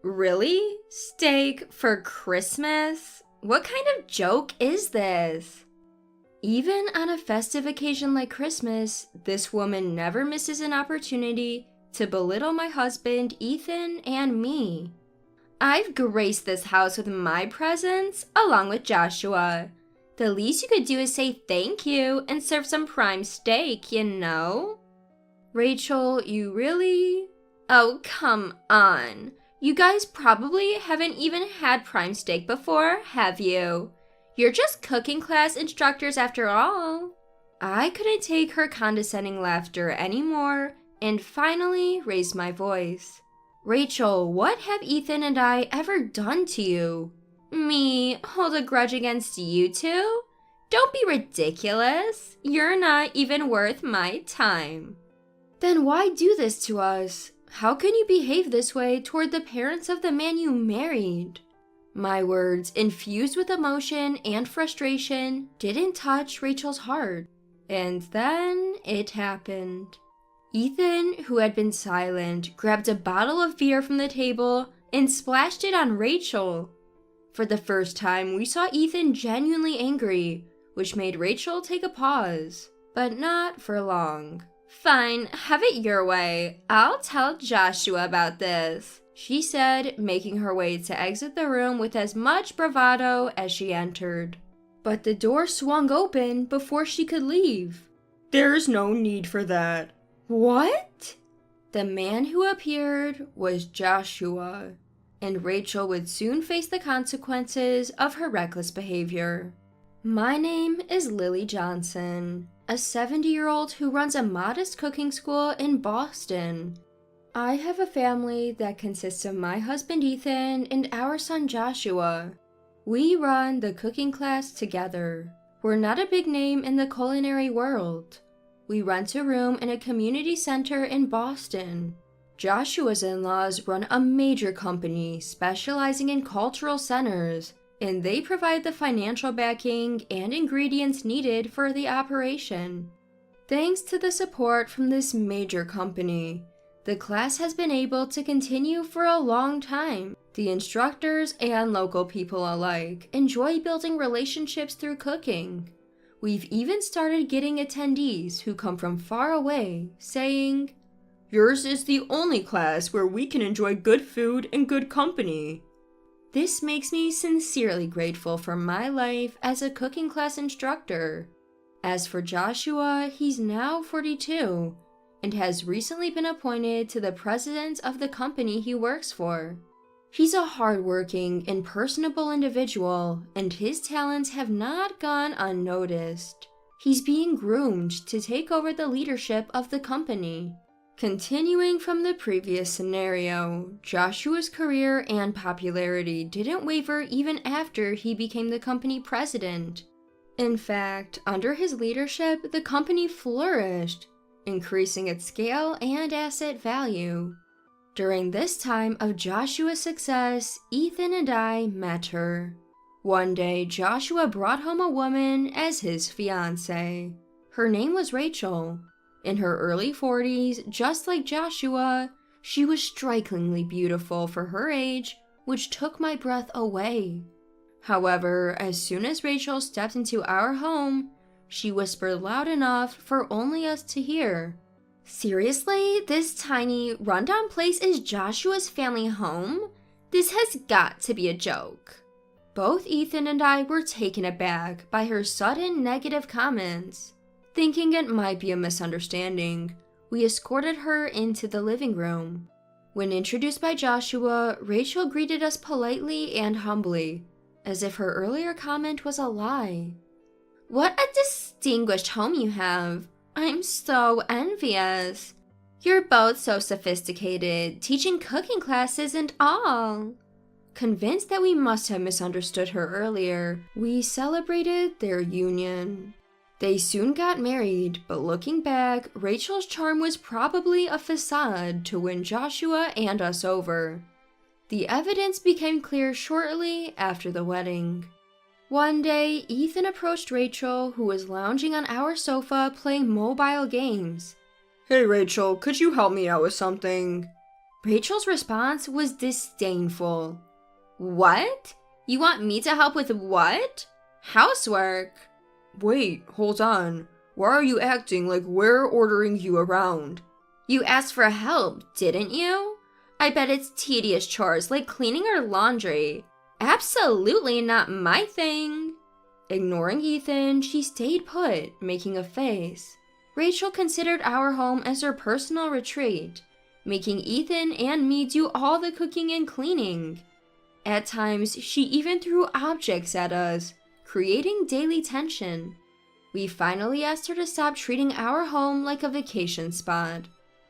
Really? Steak for Christmas? What kind of joke is this? Even on a festive occasion like Christmas, this woman never misses an opportunity to belittle my husband, Ethan, and me. I've graced this house with my presence, along with Joshua. The least you could do is say thank you and serve some prime steak, you know? Rachel, you really? Oh, come on. You guys probably haven't even had prime steak before, have you? You're just cooking class instructors after all. I couldn't take her condescending laughter anymore and finally raised my voice. Rachel, what have Ethan and I ever done to you? Me hold a grudge against you two? Don't be ridiculous. You're not even worth my time. Then why do this to us? How can you behave this way toward the parents of the man you married? My words, infused with emotion and frustration, didn't touch Rachel's heart. And then it happened. Ethan, who had been silent, grabbed a bottle of beer from the table and splashed it on Rachel. For the first time, we saw Ethan genuinely angry, which made Rachel take a pause, but not for long. Fine, have it your way. I'll tell Joshua about this, she said, making her way to exit the room with as much bravado as she entered. But the door swung open before she could leave. There's no need for that. What? The man who appeared was Joshua, and Rachel would soon face the consequences of her reckless behavior. My name is Lily Johnson, a 70-year-old who runs a modest cooking school in Boston. I have a family that consists of my husband Ethan and our son Joshua. We run the cooking class together. We're not a big name in the culinary world. We rent a room in a community center in Boston. Joshua's in-laws run a major company specializing in cultural centers, and they provide the financial backing and ingredients needed for the operation. Thanks to the support from this major company, the class has been able to continue for a long time. The instructors and local people alike enjoy building relationships through cooking. We've even started getting attendees who come from far away saying, "Yours is the only class where we can enjoy good food and good company." This makes me sincerely grateful for my life as a cooking class instructor. As for Joshua, he's now 42 and has recently been appointed to the president of the company he works for. He's a hardworking and personable individual, and his talents have not gone unnoticed. He's being groomed to take over the leadership of the company. Continuing from the previous scenario, Joshua's career and popularity didn't waver even after he became the company president. In fact, under his leadership, the company flourished, increasing its scale and asset value. During this time of Joshua's success, Ethan and I met her. One day, Joshua brought home a woman as his fiancée. Her name was Rachel. In her early 40s, just like Joshua, she was strikingly beautiful for her age, which took my breath away. However, as soon as Rachel stepped into our home, she whispered loud enough for only us to hear. "Seriously, this tiny, rundown place is Joshua's family home? This has got to be a joke." Both Ethan and I were taken aback by her sudden negative comments. Thinking it might be a misunderstanding, we escorted her into the living room. When introduced by Joshua, Rachel greeted us politely and humbly, as if her earlier comment was a lie. "What a distinguished home you have. I'm so envious. You're both so sophisticated, teaching cooking classes and all." Convinced that we must have misunderstood her earlier, we celebrated their union. They soon got married, but looking back, Rachel's charm was probably a facade to win Joshua and us over. The evidence became clear shortly after the wedding. One day, Ethan approached Rachel, who was lounging on our sofa playing mobile games. "Hey Rachel, could you help me out with something?" Rachel's response was disdainful. What? You want me to help with what? Housework? Wait, hold on. Why are you acting like we're ordering you around? You asked for help, didn't you? I bet it's tedious chores like cleaning or laundry. Absolutely not my thing. Ignoring Ethan, she stayed put, making a face. Rachel considered our home as her personal retreat, making Ethan and me do all the cooking and cleaning. At times, she even threw objects at us, creating daily tension. We finally asked her to stop treating our home like a vacation spot.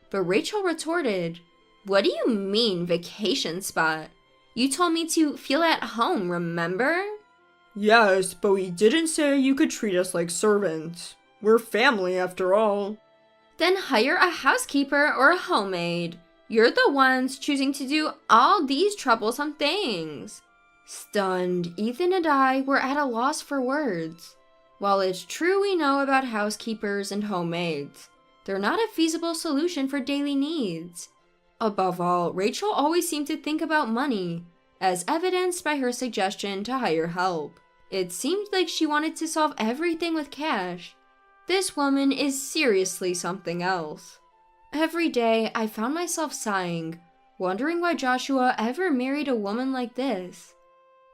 But Rachel retorted, "What do you mean, vacation spot? You told me to feel at home, remember?" Yes, but we didn't say you could treat us like servants. We're family after all. Then hire a housekeeper or a homemaid. You're the ones choosing to do all these troublesome things. Stunned, Ethan and I were at a loss for words. While it's true we know about housekeepers and hommaids, they're not a feasible solution for daily needs. Above all, Rachel always seemed to think about money, as evidenced by her suggestion to hire help. It seemed like she wanted to solve everything with cash. This woman is seriously something else. Every day, I found myself sighing, wondering why Joshua ever married a woman like this.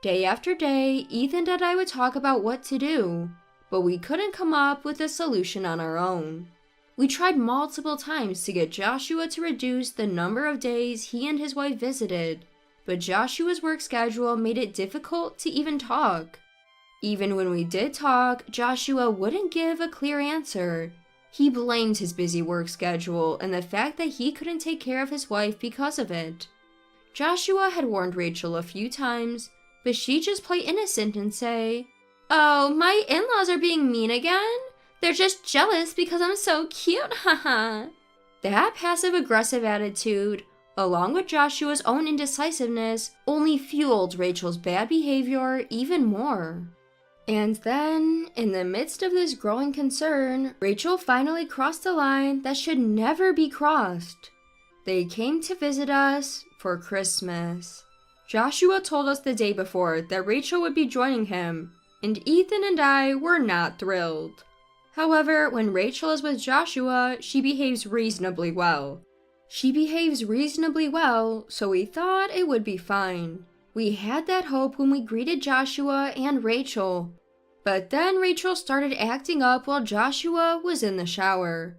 Day after day, Ethan and I would talk about what to do, but we couldn't come up with a solution on our own. We tried multiple times to get Joshua to reduce the number of days he and his wife visited, but Joshua's work schedule made it difficult to even talk. Even when we did talk, Joshua wouldn't give a clear answer. He blamed his busy work schedule and the fact that he couldn't take care of his wife because of it. Joshua had warned Rachel a few times, but she'd just play innocent and say, "Oh, my in-laws are being mean again? They're just jealous because I'm so cute, haha." That passive-aggressive attitude, along with Joshua's own indecisiveness, only fueled Rachel's bad behavior even more. And then, in the midst of this growing concern, Rachel finally crossed a line that should never be crossed. They came to visit us for Christmas. Joshua told us the day before that Rachel would be joining him, and Ethan and I were not thrilled. However, when Rachel is with Joshua, she behaves reasonably well. So we thought it would be fine. We had that hope when we greeted Joshua and Rachel. But then Rachel started acting up while Joshua was in the shower.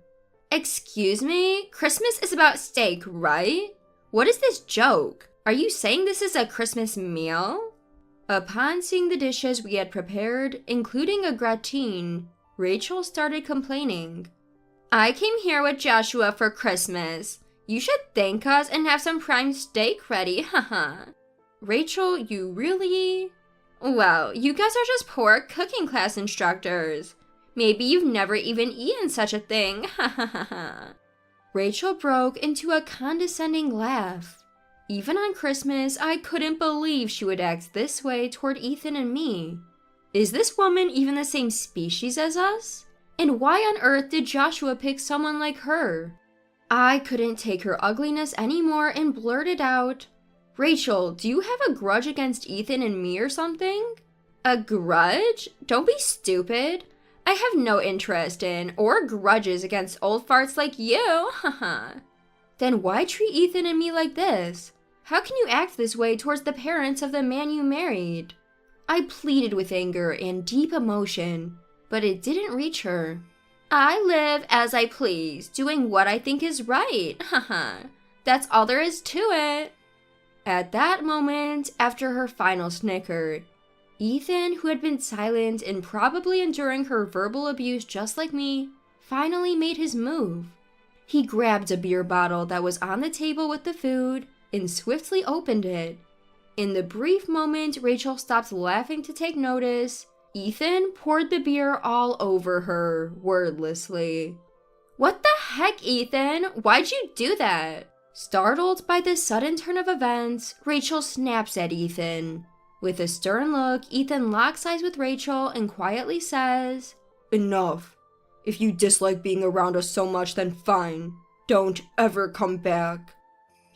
"Excuse me? Christmas is about steak, right? What is this joke? Are you saying this is a Christmas meal?" Upon seeing the dishes we had prepared, including a gratin, Rachel started complaining. "I came here with Joshua for Christmas. You should thank us and have some prime steak ready, haha." "Rachel, you really? Well, you guys are just poor cooking class instructors. Maybe you've never even eaten such a thing, hahaha." Rachel broke into a condescending laugh. Even on Christmas, I couldn't believe she would act this way toward Ethan and me. Is this woman even the same species as us? And why on earth did Joshua pick someone like her? I couldn't take her ugliness anymore and blurted out, "Rachel, do you have a grudge against Ethan and me or something?" "A grudge? Don't be stupid. I have no interest in or grudges against old farts like you, haha." "Then why treat Ethan and me like this? How can you act this way towards the parents of the man you married?" I pleaded with anger and deep emotion, but it didn't reach her. "I live as I please, doing what I think is right, haha. That's all there is to it." At that moment, after her final snicker, Ethan, who had been silent and probably enduring her verbal abuse just like me, finally made his move. He grabbed a beer bottle that was on the table with the food and swiftly opened it. In the brief moment Rachel stopped laughing to take notice, Ethan poured the beer all over her, wordlessly. "What the heck, Ethan? Why'd you do that?" Startled by this sudden turn of events, Rachel snaps at Ethan. With a stern look, Ethan locks eyes with Rachel and quietly says, "Enough. If you dislike being around us so much, then fine. Don't ever come back."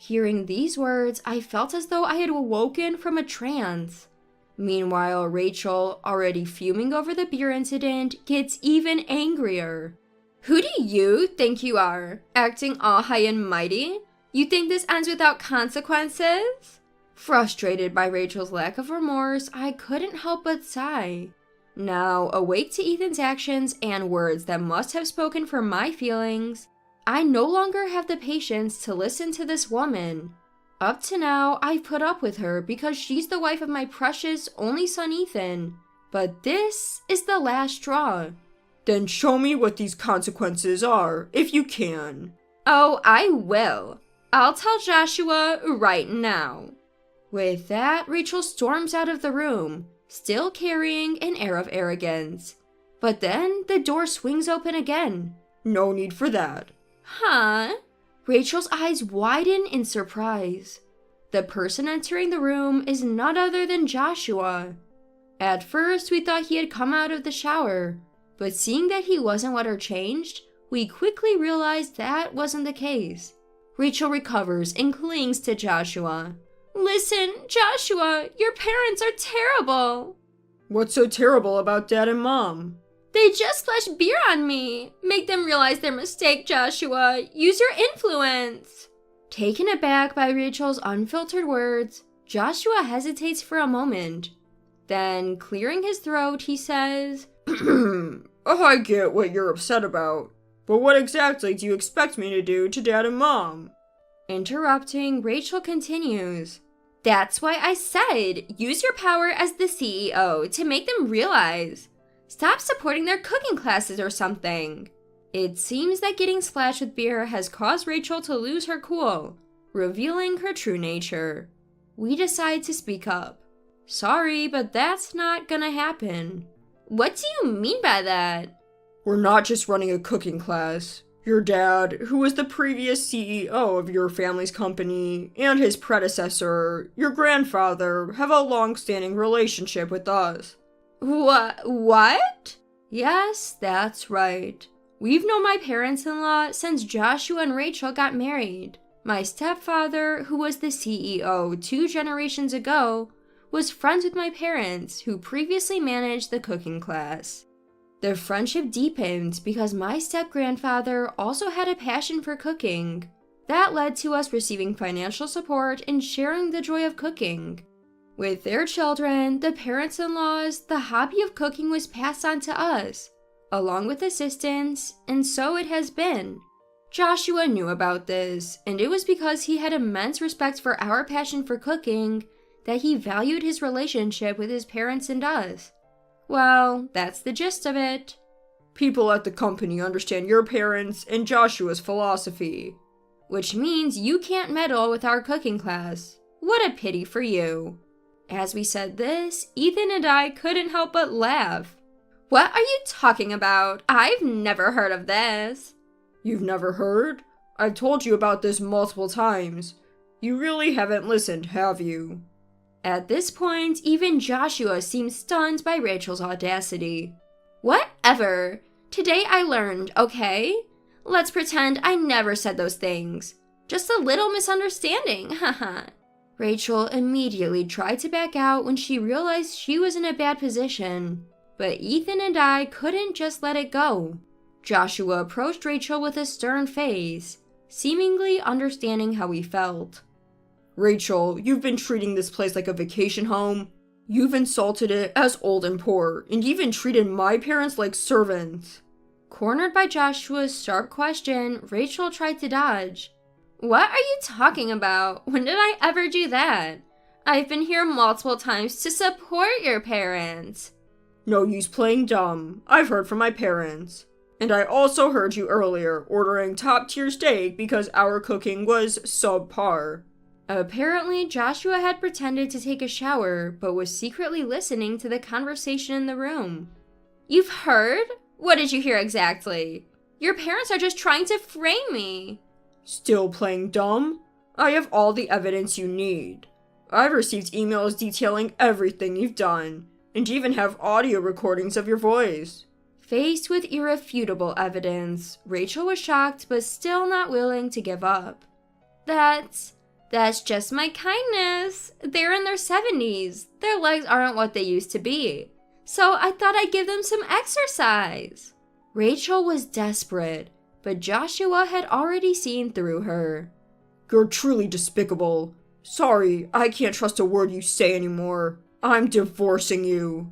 Hearing these words, I felt as though I had awoken from a trance. Meanwhile, Rachel, already fuming over the beer incident, gets even angrier. Who do you think you are? Acting all high and mighty? You think this ends without consequences? Frustrated by Rachel's lack of remorse, I couldn't help but sigh. Now, awake to Ethan's actions and words that must have spoken for my feelings, I no longer have the patience to listen to this woman. Up to now, I've put up with her because she's the wife of my precious only son Ethan. But this is the last straw. Then show me what these consequences are, if you can. Oh, I will. I'll tell Joshua right now. With that, Rachel storms out of the room, still carrying an air of arrogance. But then the door swings open again. No need for that. Huh? Rachel's eyes widen in surprise. The person entering the room is none other than Joshua. At first, we thought he had come out of the shower, but seeing that he wasn't what changed, we quickly realized that wasn't the case. Rachel recovers and clings to Joshua. Listen, Joshua, your parents are terrible. What's so terrible about Dad and Mom? They just splashed beer on me. Make them realize their mistake, Joshua. Use your influence. Taken aback by Rachel's unfiltered words, Joshua hesitates for a moment. Then, clearing his throat, he says, I get what you're upset about, but what exactly do you expect me to do to Dad and Mom? Interrupting, Rachel continues, That's why I said, use your power as the CEO to make them realize. Stop supporting their cooking classes or something. It seems that getting splashed with beer has caused Rachel to lose her cool, revealing her true nature. We decide to speak up. Sorry, but that's not gonna happen. What do you mean by that? We're not just running a cooking class. Your dad, who was the previous CEO of your family's company, and his predecessor, your grandfather, have a long-standing relationship with us. What? Yes, that's right. We've known my parents-in-law since Joshua and Rachel got married. My stepfather, who was the CEO 2 generations ago, was friends with my parents, who previously managed the cooking class. The friendship deepened because my step-grandfather also had a passion for cooking. That led to us receiving financial support and sharing the joy of cooking. With their children, the parents-in-laws, the hobby of cooking was passed on to us, along with assistance, and so it has been. Joshua knew about this, and it was because he had immense respect for our passion for cooking that he valued his relationship with his parents and us. Well, that's the gist of it. People at the company understand your parents and Joshua's philosophy. Which means you can't meddle with our cooking class. What a pity for you. As we said this, Ethan and I couldn't help but laugh. What are you talking about? I've never heard of this. You've never heard? I've told you about this multiple times. You really haven't listened, have you? At this point, even Joshua seems stunned by Rachel's audacity. Whatever. Today I learned, okay? Let's pretend I never said those things. Just a little misunderstanding, haha. Rachel immediately tried to back out when she realized she was in a bad position, but Ethan and I couldn't just let it go. Joshua approached Rachel with a stern face, seemingly understanding how we felt. Rachel, you've been treating this place like a vacation home. You've insulted it as old and poor, and even treated my parents like servants. Cornered by Joshua's sharp question, Rachel tried to dodge. What are you talking about? When did I ever do that? I've been here multiple times to support your parents. No use playing dumb. I've heard from my parents. And I also heard you earlier ordering top-tier steak because our cooking was subpar. Apparently, Joshua had pretended to take a shower, but was secretly listening to the conversation in the room. You've heard? What did you hear exactly? Your parents are just trying to frame me. Still playing dumb? I have all the evidence you need. I've received emails detailing everything you've done, and even have audio recordings of your voice. Faced with irrefutable evidence, Rachel was shocked but still not willing to give up. That's just my kindness. They're in their 70s. Their legs aren't what they used to be. So I thought I'd give them some exercise. Rachel was desperate, but Joshua had already seen through her. You're truly despicable. Sorry, I can't trust a word you say anymore. I'm divorcing you.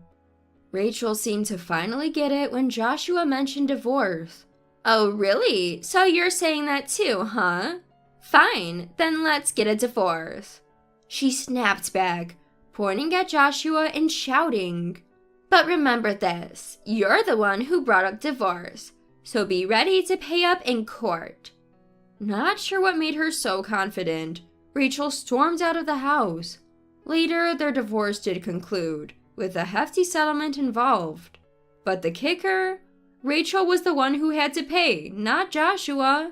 Rachel seemed to finally get it when Joshua mentioned divorce. Oh, really? So you're saying that too, huh? Fine, then let's get a divorce. She snapped back, pointing at Joshua and shouting. But remember this, you're the one who brought up divorce, so be ready to pay up in court. Not sure what made her so confident, Rachel stormed out of the house. Later, their divorce did conclude, with a hefty settlement involved. But the kicker? Rachel was the one who had to pay, not Joshua.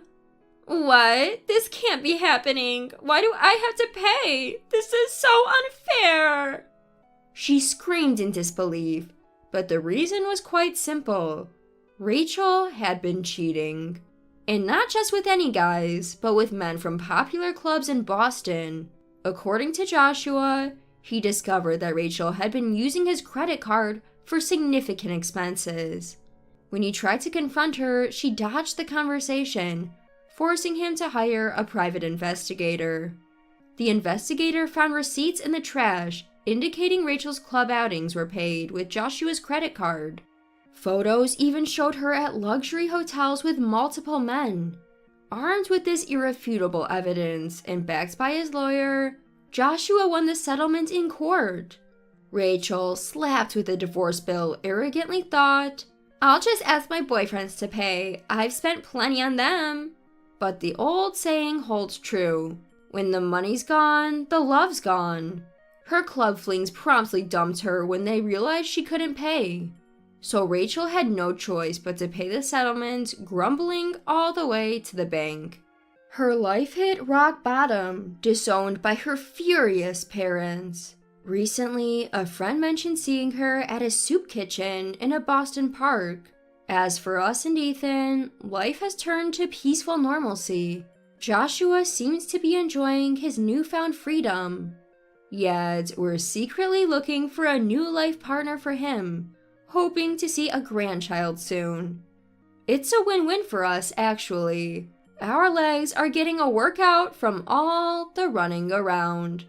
What? This can't be happening. Why do I have to pay? This is so unfair. She screamed in disbelief, but the reason was quite simple. Rachel had been cheating. And not just with any guys, but with men from popular clubs in Boston. According to Joshua, he discovered that Rachel had been using his credit card for significant expenses. When he tried to confront her, she dodged the conversation, forcing him to hire a private investigator. The investigator found receipts in the trash indicating Rachel's club outings were paid with Joshua's credit card. Photos even showed her at luxury hotels with multiple men. Armed with this irrefutable evidence and backed by his lawyer, Joshua won the settlement in court. Rachel, slapped with the divorce bill, arrogantly thought, I'll just ask my boyfriends to pay. I've spent plenty on them. But the old saying holds true. When the money's gone, the love's gone. Her club flings promptly dumped her when they realized she couldn't pay. So Rachel had no choice but to pay the settlement, grumbling all the way to the bank. Her life hit rock bottom, disowned by her furious parents. Recently, a friend mentioned seeing her at a soup kitchen in a Boston park. As for us and Ethan, life has turned to peaceful normalcy. Joshua seems to be enjoying his newfound freedom. Yet, we're secretly looking for a new life partner for him, hoping to see a grandchild soon. It's a win-win for us, actually. Our legs are getting a workout from all the running around.